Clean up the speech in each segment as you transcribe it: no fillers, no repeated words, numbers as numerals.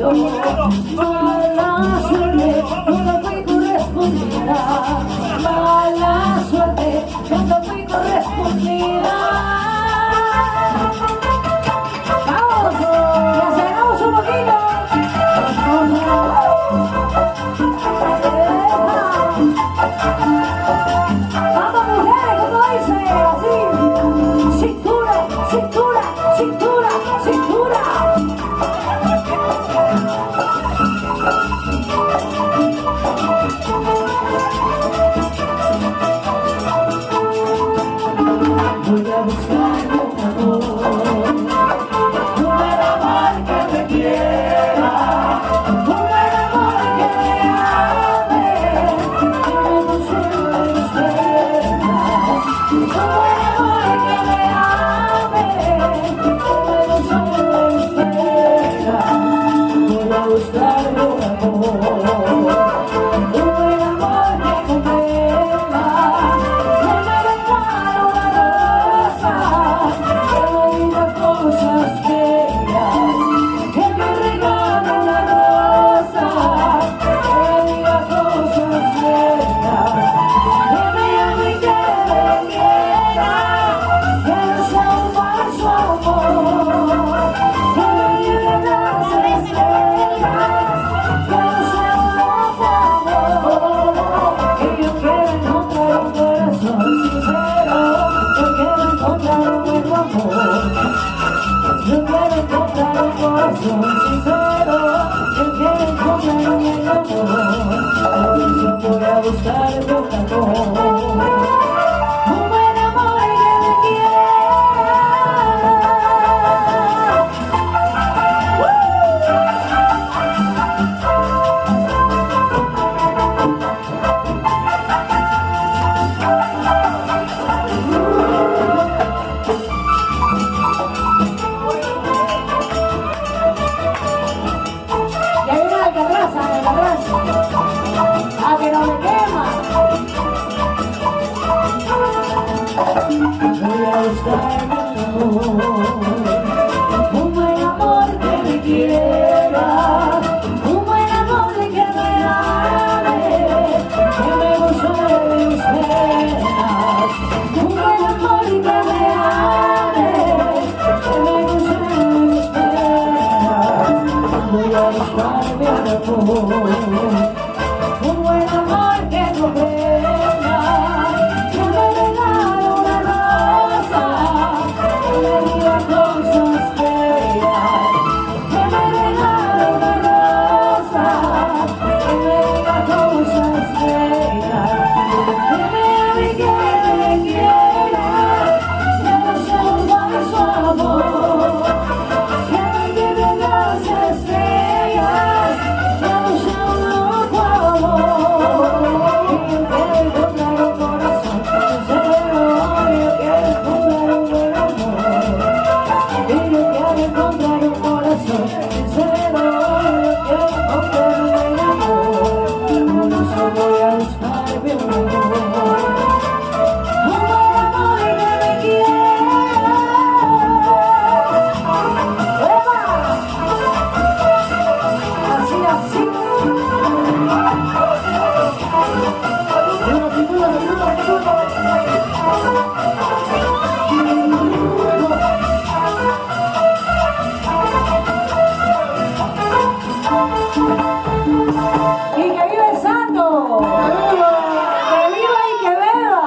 yo. Mala suerte, cuando fui correspondida. Mala suerte, cuando fui correspondida. Vamos, y aceleramos un poquito. Vamos mujeres, como dice, así. Cintura, cintura, cintura, cintura. Voy a buscar un amor, un buen amor que me quiera, un buen amor que me ame, que me consuele mis penas, un buen amor que me ame, que me consuele mis penas. Voy a buscar un amor, un buen amor que comprenda, que me regale una rosa, que me diga cosas bellas, que me regale una rosa, que me diga cosas bellas, que me ame y que me quiera, que no sea un falso amor, que me libre de las estrellas, que no sea un loco amor, que yo quiero encontrar un corazón sincero, yo quiero encontrar un buen amor, yo quiero encontrar un corazón sincero, yo quiero encontrar un buen amor, por eso voy a buscar un amor, un buen amor que me quiera. Y hay una Alcatraz, a que no me quema. Voy a buscar un amor, un buen amor que me quiera, un buen amor que me ame, que me consuele mis penas, un buen amor que me ame, que me consuele mis penas. Voy a buscar un amor, un buen amor que comprenda, que me regale una rosa, que me diga cosas bellas, que me regale una rosa, que me diga cosas bellas, que me ame y que me quiera, que no sea un falso amor, que me libre de las estrellas, que no sea un loco amor, que yo quiero encontrar un corazón sincero, yo quiero encontrar un buen amor, y yo quiero encontrar un corazón sincero, yo quiero encontrar un buen amor, por eso voy a buscarme un amor, un buen amor que me quiera. ¡Eva! Así, así. Y que viva el santo, que viva y que beba.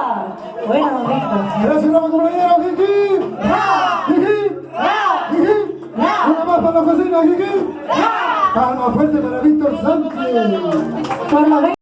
Bueno, Víctor. Gracias, nuevo compañero, Kiki. Kiki. Kiki. Una más para la cocina, Kiki. Calma fuerte para Víctor Sánchez. Por lo menos.